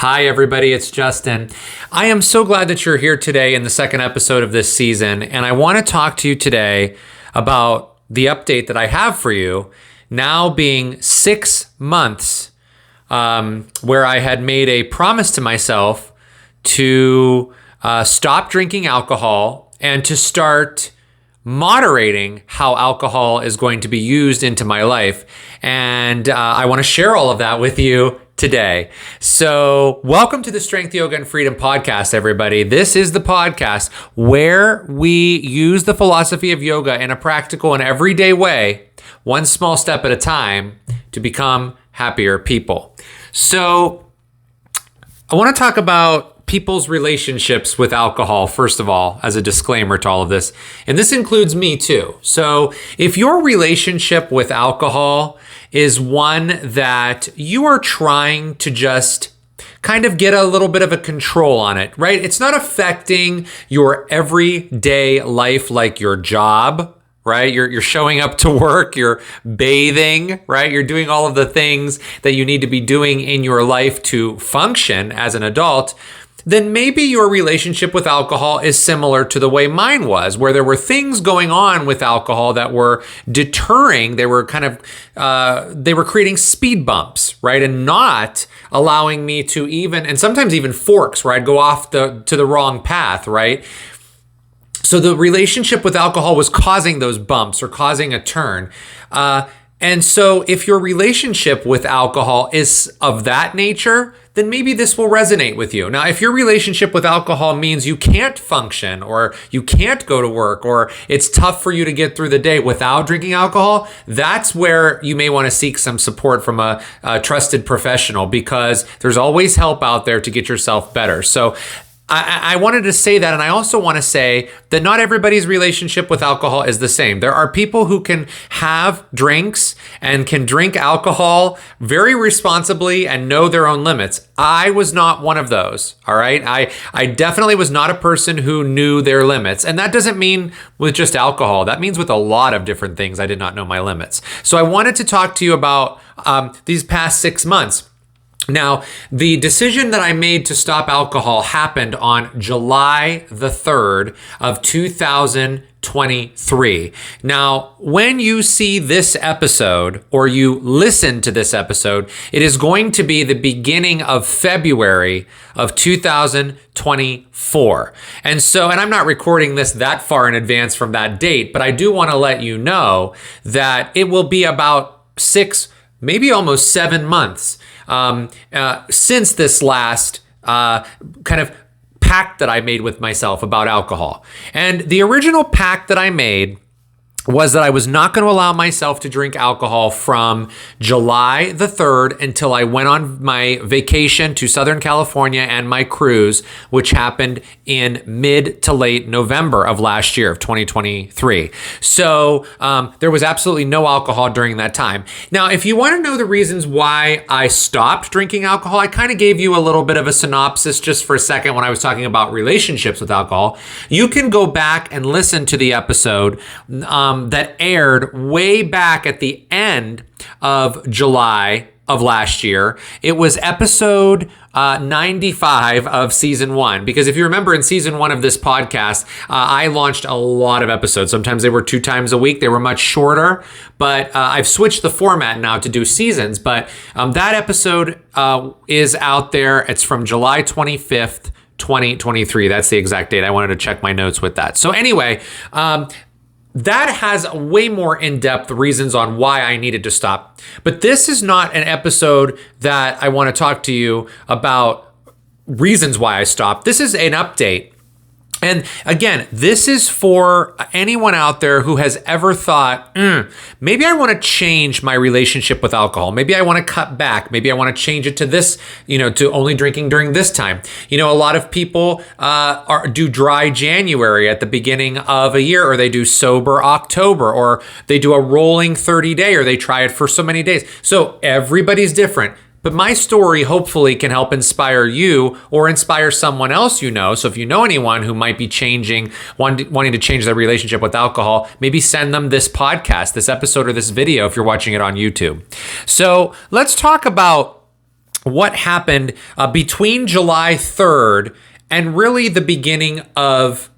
Hi, everybody. It's Justin. I am so glad that you're here today in the second episode of this season. And I want to talk to you today about the update that I have for you now being 6 months, where I had made a promise to myself to stop drinking alcohol and to start moderating how alcohol is going to be used into my life. And I want to share all of that with you today. So welcome to the Strength, Yoga, and Freedom podcast, everybody. This is the podcast where we use the philosophy of yoga in a practical and everyday way, one small step at a time, to become happier people. So I want to talk about people's relationships with alcohol, first of all, as a disclaimer to all of this. And this includes me too. So if your relationship with alcohol is one that you are trying to just kind of get a little bit of a control on it, right? It's not affecting your everyday life like your job, right? You're showing up to work, you're bathing, right? You're doing all of the things that you need to be doing in your life to function as an adult. Then maybe your relationship with alcohol is similar to the way mine was, where there were things going on with alcohol that were deterring. They were they were creating speed bumps, right? And not allowing me to and sometimes even forks, where I'd go off to the wrong path, right? So the relationship with alcohol was causing those bumps or causing a turn. And so if your relationship with alcohol is of that nature, then maybe this will resonate with you. Now, if your relationship with alcohol means you can't function or you can't go to work or it's tough for you to get through the day without drinking alcohol, that's where you may want to seek some support from a trusted professional, because there's always help out there to get yourself better. So I wanted to say that, and I also want to say that not everybody's relationship with alcohol is the same. There are people who can have drinks and can drink alcohol very responsibly and know their own limits. I was not one of those, all right? I definitely was not a person who knew their limits. And that doesn't mean with just alcohol. That means with a lot of different things I did not know my limits. So I wanted to talk to you about these past 6 months. Now, the decision that I made to stop alcohol happened on July the 3rd of 2023. Now, when you see this episode or you listen to this episode, it is going to be the beginning of February of 2024. And I'm not recording this that far in advance from that date, but I do want to let you know that it will be about 6, maybe almost 7 months since this last kind of pact that I made with myself about alcohol. And the original pact that I made was that I was not going to allow myself to drink alcohol from July the 3rd until I went on my vacation to Southern California and my cruise, which happened in mid to late November of last year, of 2023. So there was absolutely no alcohol during that time. Now, if you want to know the reasons why I stopped drinking alcohol, I kind of gave you a little bit of a synopsis just for a second when I was talking about relationships with alcohol. You can go back and listen to the episode that aired way back at the end of July of last year. It was episode 95 of season 1. Because if you remember, in season 1 of this podcast, I launched a lot of episodes. Sometimes they were 2 times a week. They were much shorter, but I've switched the format now to do seasons. But that episode is out there. It's from July 25th, 2023. That's the exact date. I wanted to check my notes with that. So anyway, that has way more in-depth reasons on why I needed to stop. But this is not an episode that I want to talk to you about reasons why I stopped. This is an update. And again, this is for anyone out there who has ever thought, maybe I want to change my relationship with alcohol. Maybe I want to cut back. Maybe I want to change it to this, to only drinking during this time. A lot of people do dry January at the beginning of a year, or they do sober October, or they do a rolling 30-day, or they try it for so many days. So everybody's different. But my story hopefully can help inspire you or inspire someone else you know. So if you know anyone who might be wanting to change their relationship with alcohol, maybe send them this podcast, this episode, or this video if you're watching it on YouTube. So let's talk about what happened between July 3rd and really the beginning of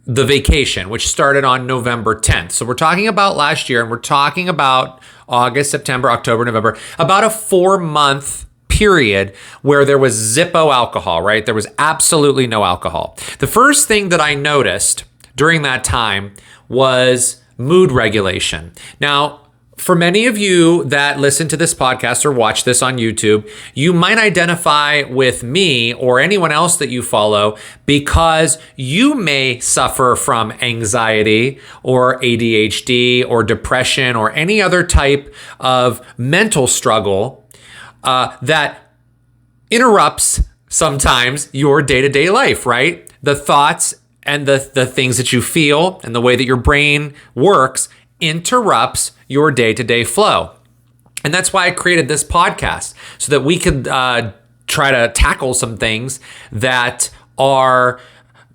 the vacation, which started on November 10th. So we're talking about last year, and we're talking about August, September, October, November, about a 4-month period where there was zippo alcohol, right? There was absolutely no alcohol. The first thing that I noticed during that time was mood regulation. Now, for many of you that listen to this podcast or watch this on YouTube, you might identify with me or anyone else that you follow because you may suffer from anxiety or ADHD or depression or any other type of mental struggle that interrupts sometimes your day-to-day life, right? The thoughts and the things that you feel and the way that your brain works interrupts your day-to-day flow. And that's why I created this podcast, so that we could try to tackle some things that are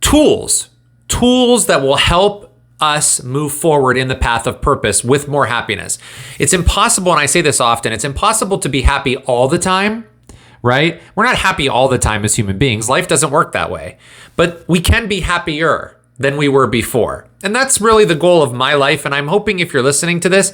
tools that will help us move forward in the path of purpose with more happiness. It's impossible, and I say this often, it's impossible to be happy all the time, right? We're not happy all the time as human beings. Life doesn't work that way. But we can be happier than we were before. And that's really the goal of my life. And I'm hoping if you're listening to this,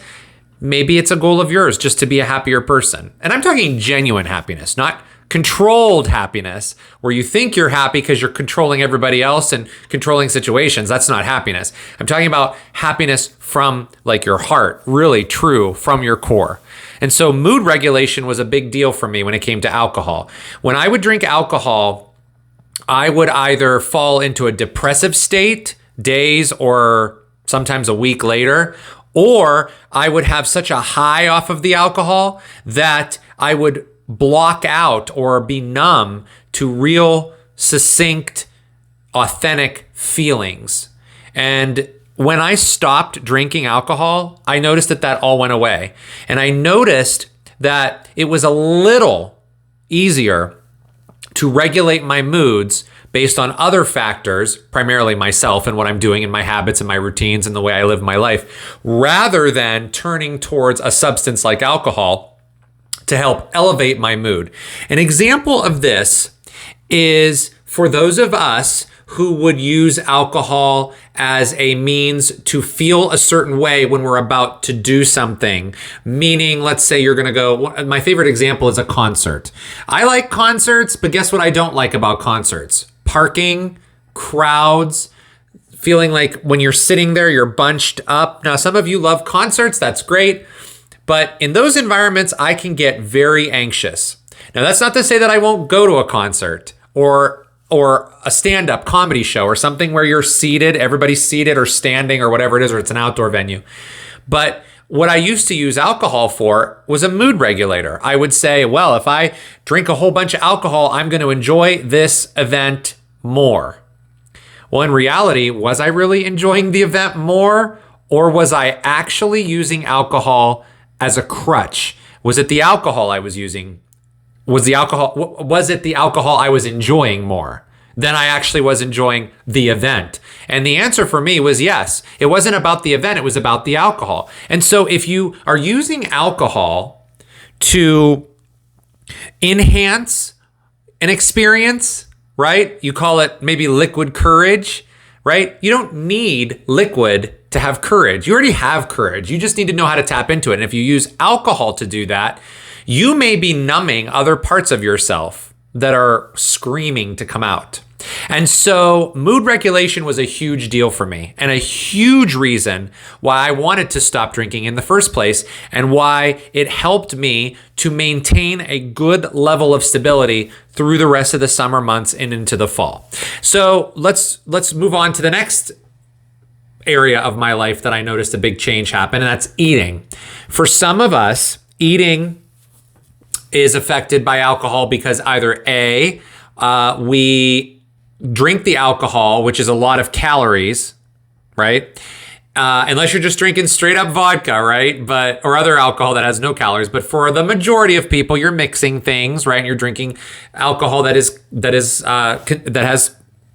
maybe it's a goal of yours just to be a happier person. And I'm talking genuine happiness, not controlled happiness, where you think you're happy because you're controlling everybody else and controlling situations. That's not happiness. I'm talking about happiness from like your heart, really true from your core. And so mood regulation was a big deal for me when it came to alcohol. When I would drink alcohol, I would either fall into a depressive state days or sometimes a week later, or I would have such a high off of the alcohol that I would block out or be numb to real, succinct, authentic feelings. And when I stopped drinking alcohol, I noticed that all went away. And I noticed that it was a little easier to regulate my moods based on other factors, primarily myself and what I'm doing and my habits and my routines and the way I live my life, rather than turning towards a substance like alcohol to help elevate my mood. An example of this is for those of us who would use alcohol as a means to feel a certain way when we're about to do something. Meaning, let's say you're going to go, my favorite example is a concert. I like concerts, but guess what I don't like about concerts? Parking, crowds, feeling like when you're sitting there, you're bunched up. Now, some of you love concerts, that's great. But in those environments, I can get very anxious. Now, that's not to say that I won't go to a concert or a stand-up comedy show or something where you're seated, everybody's seated or standing or whatever it is, or it's an outdoor venue. But what I used to use alcohol for was a mood regulator. I would say, well, if I drink a whole bunch of alcohol, I'm going to enjoy this event more. Well, in reality, was I really enjoying the event more, or was I actually using alcohol as a crutch? Was it the alcohol I was using? Was it the alcohol I was enjoying more than I actually was enjoying the event? And the answer for me was yes. It wasn't about the event, it was about the alcohol. And so if you are using alcohol to enhance an experience, right? You call it maybe liquid courage, right? You don't need liquid to have courage. You already have courage. You just need to know how to tap into it. And if you use alcohol to do that, you may be numbing other parts of yourself that are screaming to come out. And so mood regulation was a huge deal for me and a huge reason why I wanted to stop drinking in the first place, and why it helped me to maintain a good level of stability through the rest of the summer months and into the fall. So let's move on to the next area of my life that I noticed a big change happen, and that's eating. For some of us, eating is affected by alcohol because either A, we drink the alcohol, which is a lot of calories, right? Unless you're just drinking straight up vodka, right? Or other alcohol that has no calories. But for the majority of people, you're mixing things, right? And you're drinking alcohol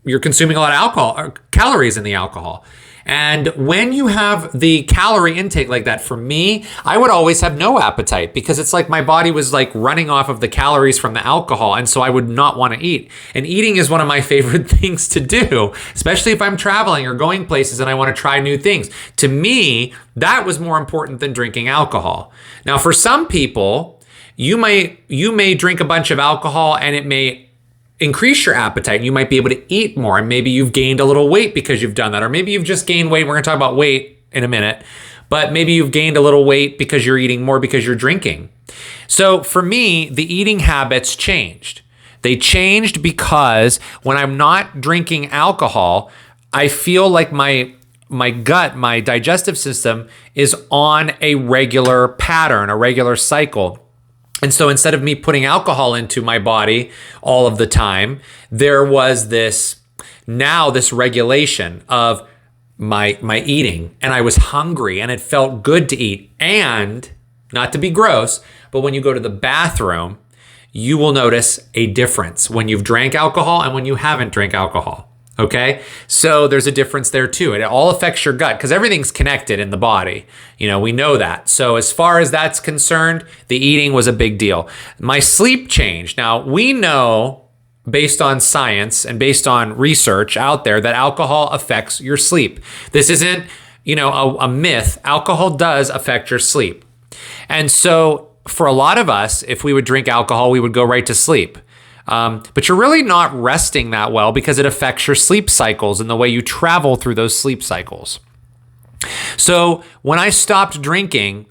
you're consuming a lot of alcohol or calories in the alcohol. And when you have the calorie intake like that, for me, I would always have no appetite because it's like my body was like running off of the calories from the alcohol. And so I would not want to eat. And eating is one of my favorite things to do, especially if I'm traveling or going places and I want to try new things. To me, that was more important than drinking alcohol. Now, for some people, you may drink a bunch of alcohol and it may increase your appetite. You might be able to eat more, and maybe you've gained a little weight because you've done that, or maybe you've just gained weight. We're going to talk about weight in a minute, but maybe you've gained a little weight because you're eating more because you're drinking. So for me, the eating habits changed. They changed because when I'm not drinking alcohol, I feel like my gut, my digestive system is on a regular pattern, a regular cycle. And so instead of me putting alcohol into my body all of the time, there was this regulation of my eating, and I was hungry and it felt good to eat. And not to be gross, but when you go to the bathroom, you will notice a difference when you've drank alcohol and when you haven't drank alcohol. Okay, so there's a difference there too. It all affects your gut because everything's connected in the body. We know that. So as far as that's concerned, the eating was a big deal. My sleep changed. Now, we know based on science and based on research out there that alcohol affects your sleep. This isn't, a myth. Alcohol does affect your sleep. And so for a lot of us, if we would drink alcohol, we would go right to sleep. But you're really not resting that well because it affects your sleep cycles and the way you travel through those sleep cycles. So when I stopped drinking,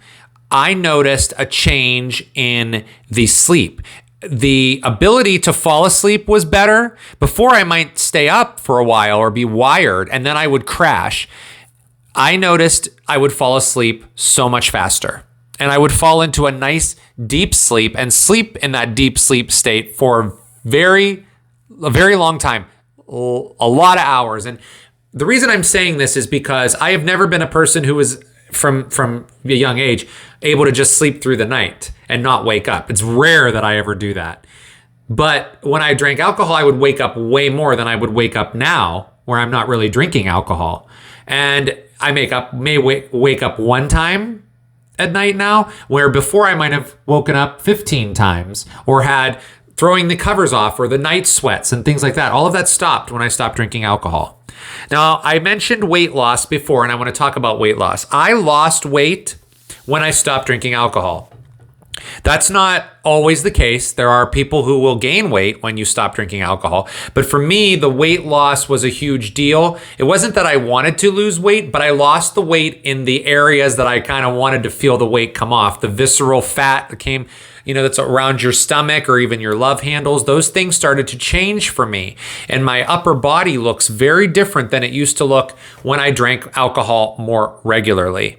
I noticed a change in the sleep. The ability to fall asleep was better. Before, I might stay up for a while or be wired, and then I would crash. I noticed I would fall asleep so much faster. And I would fall into a nice deep sleep and sleep in that deep sleep state for a very long time, a lot of hours. And the reason I'm saying this is because I have never been a person who was from a young age able to just sleep through the night and not wake up. It's rare that I ever do that. But when I drank alcohol, I would wake up way more than I would wake up now, where I'm not really drinking alcohol. And I may wake up one time at night now, where before I might have woken up 15 times or had throwing the covers off or the night sweats and things like that. All of that stopped when I stopped drinking alcohol. Now, I mentioned weight loss before, and I want to talk about weight loss. I lost weight when I stopped drinking alcohol. That's not always the case. There are people who will gain weight when you stop drinking alcohol. But for me, the weight loss was a huge deal. It wasn't that I wanted to lose weight, but I lost the weight in the areas that I kind of wanted to feel the weight come off. The visceral fat that came, that's around your stomach or even your love handles. Those things started to change for me. And my upper body looks very different than it used to look when I drank alcohol more regularly.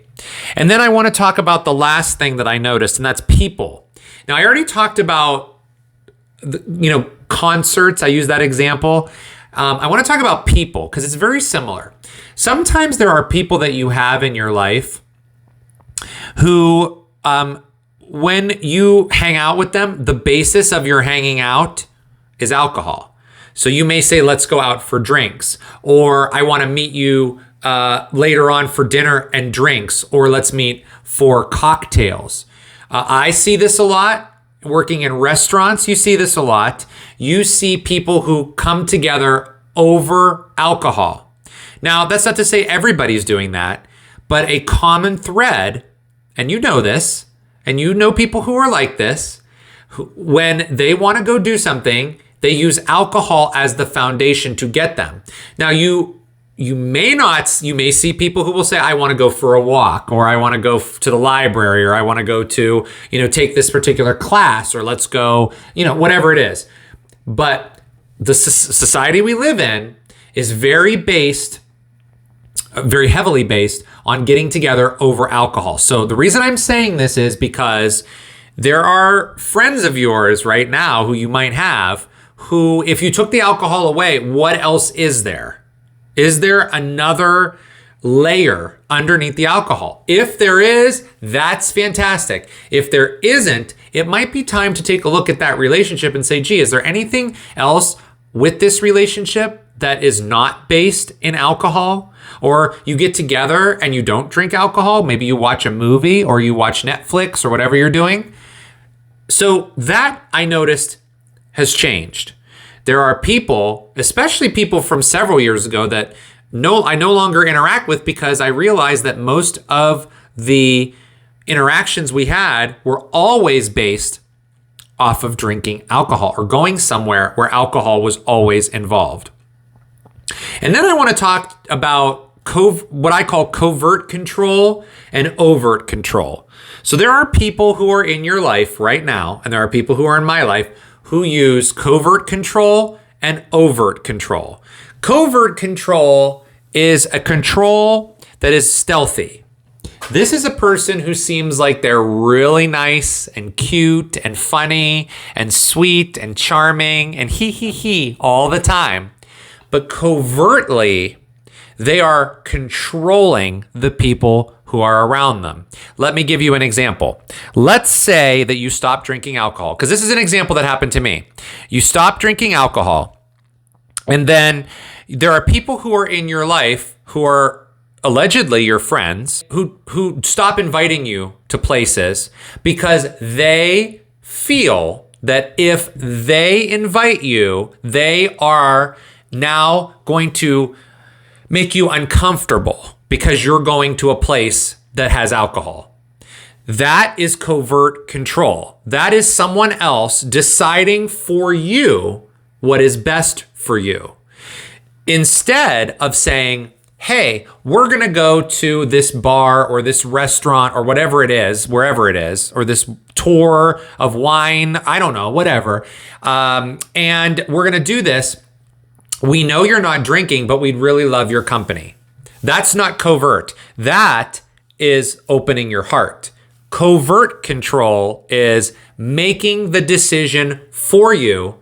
And then I want to talk about the last thing that I noticed, and that's people. Now, I already talked about, concerts. I use that example. I want to talk about people because it's very similar. Sometimes there are people that you have in your life who, when you hang out with them, the basis of your hanging out is alcohol. So you may say, let's go out for drinks, or I want to meet you later on for dinner and drinks, or let's meet for cocktails. I see this a lot working in restaurants. You see this a lot. You see people who come together over alcohol. Now, that's not to say everybody's doing that, but a common thread, and you know this, and you know people who are like this, when they want to go do something, they use alcohol as the foundation to get them. Now, you may see people who will say, I want to go for a walk, or I want to go to the library, or I want to go to, take this particular class, or let's go, whatever it is. But the society we live in is very heavily based on getting together over alcohol. So the reason I'm saying this is because there are friends of yours right now who you might have who, if you took the alcohol away, what else is there? Is there another layer underneath the alcohol? If there is, that's fantastic. If there isn't, it might be time to take a look at that relationship and say, gee, is there anything else with this relationship that is not based in alcohol, or you get together and you don't drink alcohol. Maybe you watch a movie or you watch Netflix or whatever you're doing. So that I noticed has changed. There are people, especially people from several years ago, that I no longer interact with because I realized that most of the interactions we had were always based off of drinking alcohol or going somewhere where alcohol was always involved. And then I want to talk about what I call covert control and overt control. So there are people who are in your life right now, and there are people who are in my life who use covert control and overt control. Covert control is a control that is stealthy. This is a person who seems like they're really nice and cute and funny and sweet and charming and he all the time. But covertly, they are controlling the people who are around them. Let me give you an example. Let's say that you stop drinking alcohol, because this is an example that happened to me. You stop drinking alcohol, and then there are people who are in your life who are allegedly your friends who stop inviting you to places because they feel that if they invite you, they are now going to make you uncomfortable because you're going to a place that has alcohol. That is covert control. That is someone else deciding for you what is best for you. Instead of saying, hey, we're going to go to this bar or this restaurant or whatever it is, wherever it is, or this tour of wine, I don't know, whatever. And we're going to do this. We know you're not drinking, but we'd really love your company. That's not covert. That is opening your heart. Covert control is making the decision for you,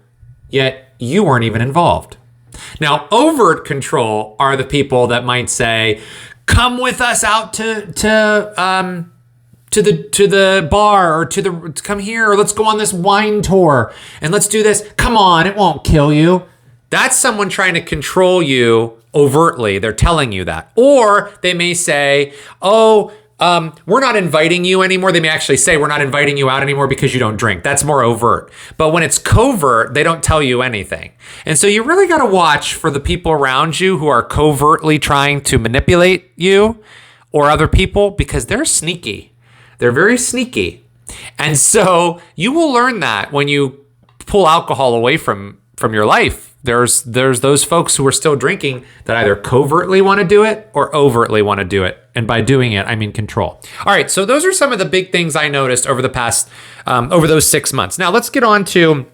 yet you weren't even involved. Now, overt control are the people that might say, come with us out to the bar, or come here, or let's go on this wine tour and let's do this. Come on, it won't kill you. That's someone trying to control you overtly. They're telling you that. Or they may say, we're not inviting you anymore. They may actually say, we're not inviting you out anymore because you don't drink. That's more overt. But when it's covert, they don't tell you anything. And so you really got to watch for the people around you who are covertly trying to manipulate you or other people, because they're sneaky. They're very sneaky. And so you will learn that when you pull alcohol away from your life. There's those folks who are still drinking that either covertly want to do it or overtly want to do it. And by doing it, I mean control. All right, so those are some of the big things I noticed over the past, over those 6 months. Now let's get on to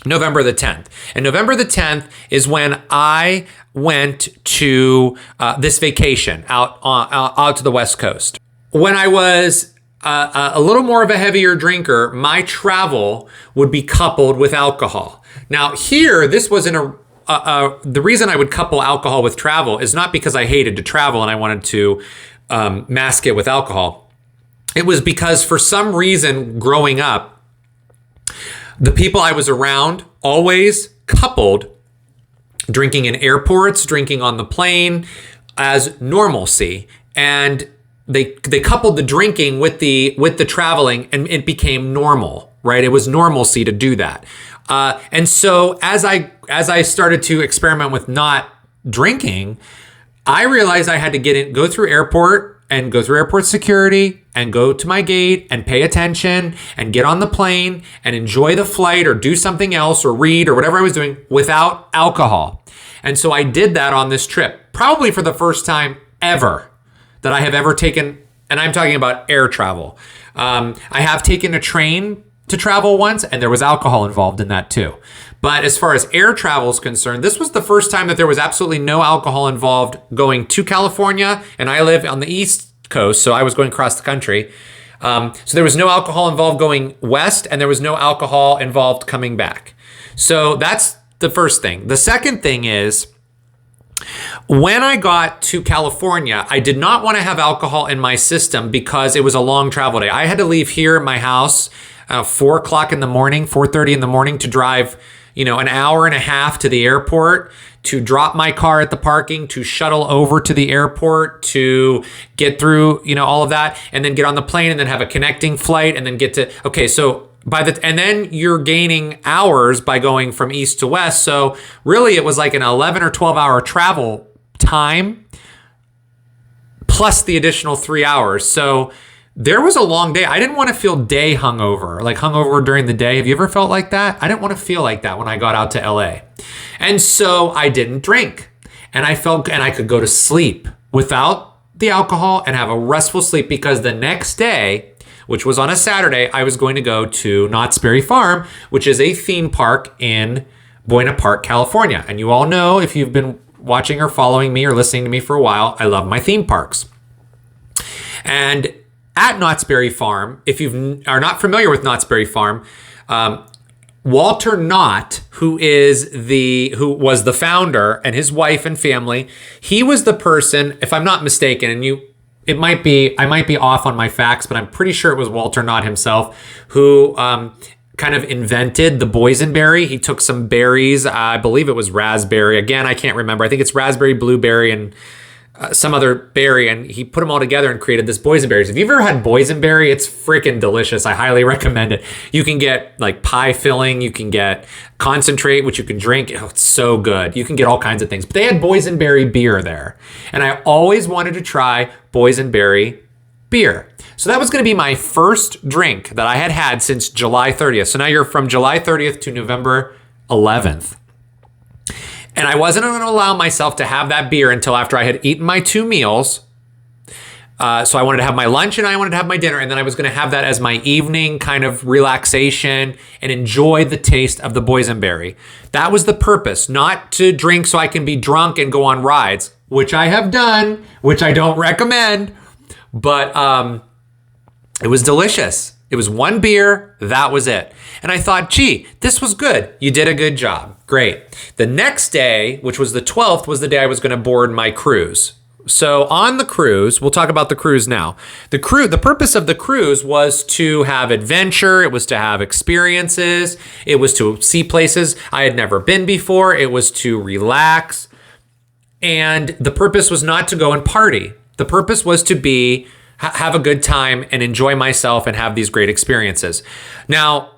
November the 10th. And November the 10th is when I went to this vacation out to the West Coast. When I was a little more of a heavier drinker, my travel would be coupled with alcohol. Now here, this wasn't the reason I would couple alcohol with travel is not because I hated to travel and I wanted to mask it with alcohol. It was because for some reason growing up, the people I was around always coupled drinking in airports, drinking on the plane as normalcy. And they coupled the drinking with the traveling, and it became normal, right? It was normalcy to do that. And so as I started to experiment with not drinking, I realized I had to go through airport security and go to my gate and pay attention and get on the plane and enjoy the flight or do something else or read or whatever I was doing without alcohol. And so I did that on this trip, probably for the first time ever that I have ever taken, and I'm talking about air travel. I have taken a train to travel once, and there was alcohol involved in that too. But as far as air travel is concerned, this was the first time that there was absolutely no alcohol involved going to California, and I live on the East Coast, so I was going across the country. So there was no alcohol involved going west, and there was no alcohol involved coming back. So that's the first thing. The second thing is, when I got to California, I did not want to have alcohol in my system because it was a long travel day. I had to leave here at my house 4:00 in the morning, 4:30 in the morning to drive, an hour and a half to the airport, to drop my car at the parking, to shuttle over to the airport, to get through, all of that, and then get on the plane and then have a connecting flight and then get to, okay, so and then you're gaining hours by going from east to west. So really it was like an 11 or 12 hour travel time plus the additional 3 hours. So there was a long day. I didn't want to feel day hungover, like hungover during the day. Have you ever felt like that? I didn't want to feel like that when I got out to LA. And so I didn't drink. And I could go to sleep without the alcohol and have a restful sleep, because the next day, which was on a Saturday, I was going to go to Knott's Berry Farm, which is a theme park in Buena Park, California. And you all know, if you've been watching or following me or listening to me for a while, I love my theme parks. And at Knott's Berry Farm, if you are not familiar with Knott's Berry Farm, Walter Knott, who was the founder, and his wife and family, he was the person, if I'm not mistaken, and I might be off on my facts, but I'm pretty sure it was Walter Knott himself who kind of invented the boysenberry. He took some berries, I believe it was raspberry. Again, I can't remember. I think it's raspberry, blueberry, and some other berry, and he put them all together and created this boysenberries. If you've ever had boysenberry, it's freaking delicious. I highly recommend it. You can get like pie filling, you can get concentrate, which you can drink. Oh, it's so good. You can get all kinds of things. But they had boysenberry beer there, and I always wanted to try boysenberry beer. So that was going to be my first drink that I had had since July 30th. So now you're from July 30th to November 11th. And I wasn't going to allow myself to have that beer until after I had eaten my 2 meals. So I wanted to have my lunch and I wanted to have my dinner. And then I was going to have that as my evening kind of relaxation and enjoy the taste of the boysenberry. That was the purpose, not to drink so I can be drunk and go on rides, which I have done, which I don't recommend. But it was delicious. It was 1 beer. That was it. And I thought, gee, this was good. You did a good job. Great. The next day, which was the 12th, was the day I was going to board my cruise. So on the cruise, we'll talk about the cruise now. The purpose of the cruise was to have adventure. It was to have experiences. It was to see places I had never been before. It was to relax. And the purpose was not to go and party. The purpose was to have a good time and enjoy myself and have these great experiences. Now,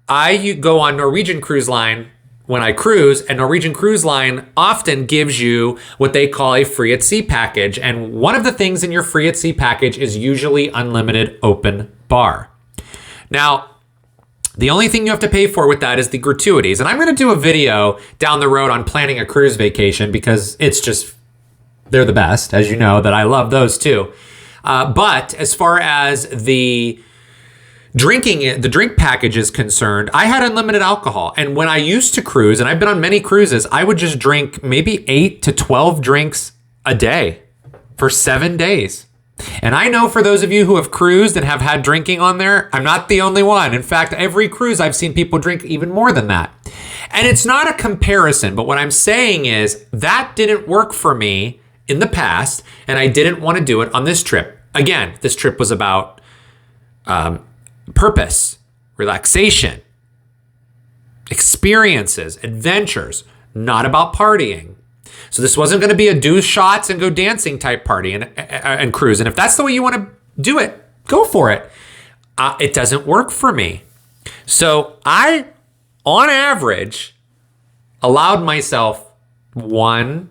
I go on Norwegian Cruise Line when I cruise, and Norwegian Cruise Line often gives you what they call a free at sea package. And one of the things in your free at sea package is usually unlimited open bar. Now, the only thing you have to pay for with that is the gratuities. And I'm going to do a video down the road on planning a cruise vacation, because they're the best, as you know, that I love those too. But as far as the drink package is concerned, I had unlimited alcohol. And when I used to cruise, and I've been on many cruises, I would just drink maybe 8 to 12 drinks a day for 7 days. And I know for those of you who have cruised and have had drinking on there, I'm not the only one. In fact, every cruise I've seen people drink even more than that. And it's not a comparison, but what I'm saying is that didn't work for me in the past, and I didn't want to do it on this trip. Again, this trip was about purpose, relaxation, experiences, adventures, not about partying. So this wasn't going to be a do shots and go dancing type party and cruise. And if that's the way you want to do it, go for it. It doesn't work for me. So I, on average, allowed myself 1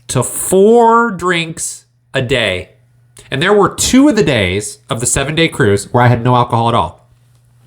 to 4 drinks a day. And there were 2 of the days of the 7-day cruise where I had no alcohol at all.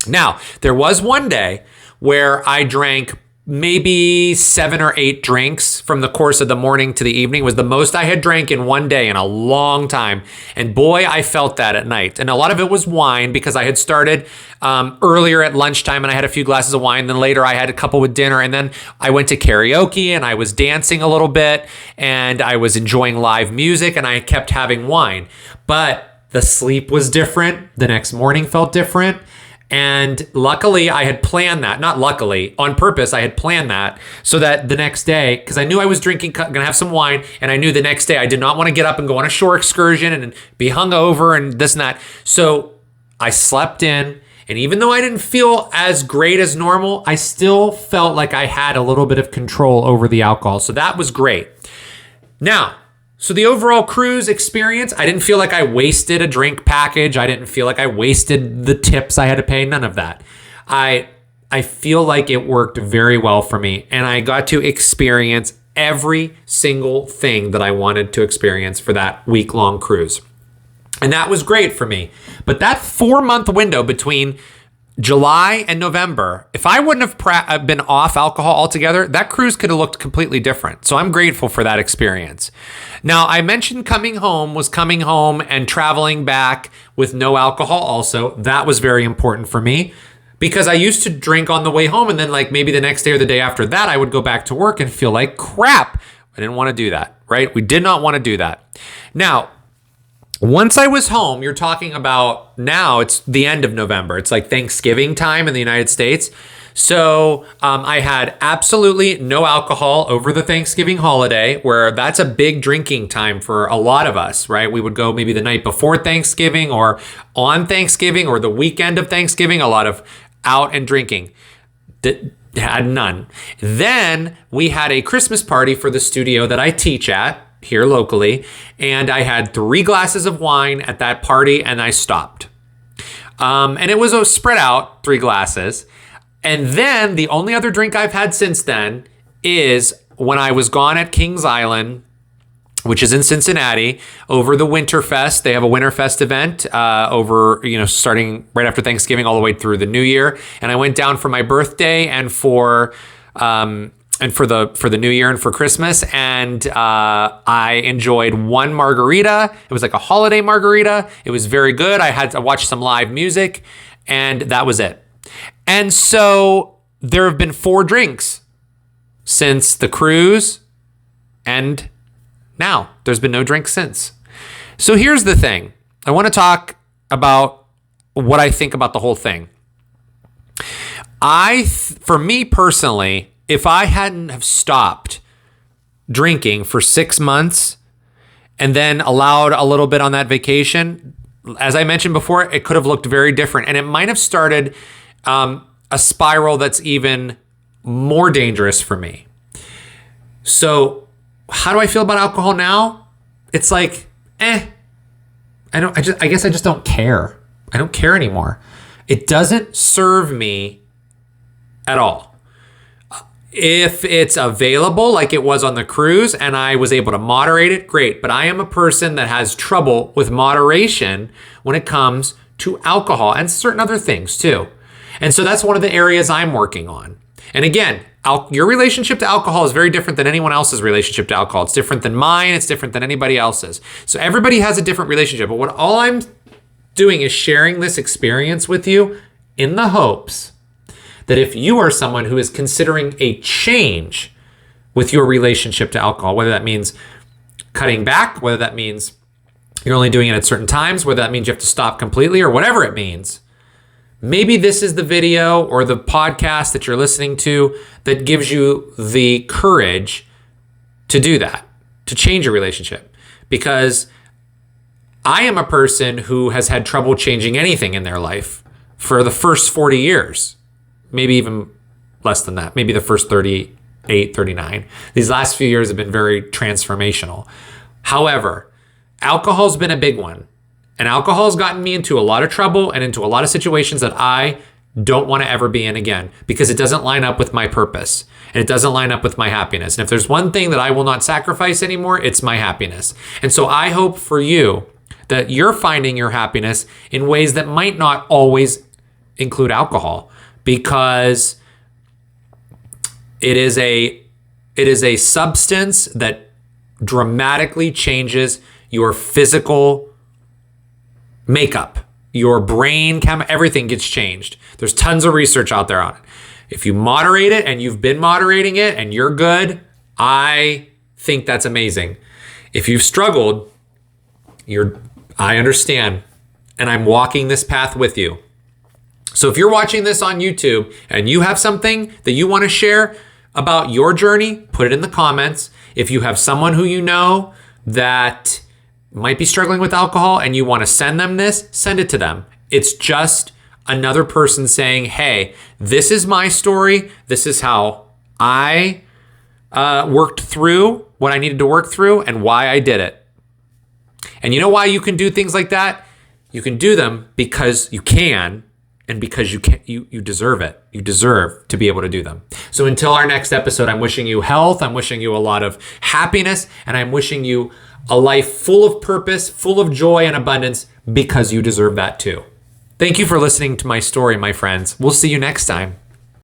Now, there was one day where I drank maybe 7 or 8 drinks from the course of the morning to the evening. It was the most I had drank in one day in a long time. And boy, I felt that at night. And a lot of it was wine, because I had started earlier at lunchtime and I had a few glasses of wine. Then later I had a couple with dinner. And then I went to karaoke and I was dancing a little bit and I was enjoying live music and I kept having wine. But the sleep was different. The next morning felt different. And luckily I had planned that, not luckily, on purpose, I had planned that so that the next day, because I knew I was gonna have some wine, and I knew the next day I did not want to get up and go on a shore excursion and be hungover and this and that. So I slept in And even though I didn't feel as great as normal, I still felt like I had a little bit of control over the alcohol. So that was great. Now, so the overall cruise experience, I didn't feel like I wasted a drink package. I didn't feel like I wasted the tips I had to pay. None of that. I feel like it worked very well for me, and I got to experience every single thing that I wanted to experience for that week-long cruise. And that was great for me. But that 4-month window between July and November, if I wouldn't have been off alcohol altogether, that cruise could have looked completely different. So I'm grateful for that experience. Now, I mentioned coming home and traveling back with no alcohol also. That was very important for me because I used to drink on the way home, and then like maybe the next day or the day after that, I would go back to work and feel like crap. I didn't want to do that, right? We did not want to do that. Now, once I was home, you're talking about now it's the end of November. It's like Thanksgiving time in the United States. So I had absolutely no alcohol over the Thanksgiving holiday, where that's a big drinking time for a lot of us, right? We would go maybe the night before Thanksgiving or on Thanksgiving or the weekend of Thanksgiving, a lot of out and drinking. Had none. Then we had a Christmas party for the studio that I teach at here locally, and I had 3 glasses of wine at that party, and I stopped. And it was a spread out 3 glasses. And then the only other drink I've had since then is when I was gone at Kings Island, which is in Cincinnati, over the Winterfest. They have a Winterfest event starting right after Thanksgiving all the way through the New Year. And I went down for my birthday and for the New Year and for Christmas, and I enjoyed 1 margarita. It was like a holiday margarita. It was very good. I had to watch some live music, and that was it. And so there have been 4 drinks since the cruise, and now there's been no drink since. So here's the thing. I want to talk about what I think about the whole thing. For me personally, if I hadn't have stopped drinking for 6 months and then allowed a little bit on that vacation, as I mentioned before, it could have looked very different. And it might have started a spiral that's even more dangerous for me. So how do I feel about alcohol now? It's like, I guess I just don't care. I don't care anymore. It doesn't serve me at all. If it's available like it was on the cruise and I was able to moderate it, great. But I am a person that has trouble with moderation when it comes to alcohol and certain other things too. And so that's one of the areas I'm working on. And again, your relationship to alcohol is very different than anyone else's relationship to alcohol. It's different than mine. It's different than anybody else's. So everybody has a different relationship. But all I'm doing is sharing this experience with you in the hopes that if you are someone who is considering a change with your relationship to alcohol, whether that means cutting back, whether that means you're only doing it at certain times, whether that means you have to stop completely, or whatever it means, maybe this is the video or the podcast that you're listening to that gives you the courage to do that, to change your relationship. Because I am a person who has had trouble changing anything in their life for the first 40 years. Maybe even less than that, maybe the first 38, 39. These last few years have been very transformational. However, alcohol's been a big one. And alcohol's gotten me into a lot of trouble and into a lot of situations that I don't want to ever be in again, because it doesn't line up with my purpose and it doesn't line up with my happiness. And if there's one thing that I will not sacrifice anymore, it's my happiness. And so I hope for you that you're finding your happiness in ways that might not always include alcohol, because it is a substance that dramatically changes your physical makeup, your brain, everything gets changed. There's tons of research out there on it. If you moderate it, and you've been moderating it and you're good, I think that's amazing. If you've struggled, I understand, and I'm walking this path with you. So if you're watching this on YouTube and you have something that you want to share about your journey, put it in the comments. If you have someone who you know that might be struggling with alcohol and you want to send them this, send it to them. It's just another person saying, hey, this is my story. This is how I worked through what I needed to work through and why I did it. And you know why you can do things like that? You can do them because you can, and because you deserve it. You deserve to be able to do them. So until our next episode, I'm wishing you health. I'm wishing you a lot of happiness, and I'm wishing you a life full of purpose, full of joy and abundance, because you deserve that too. Thank you for listening to my story, my friends. We'll see you next time.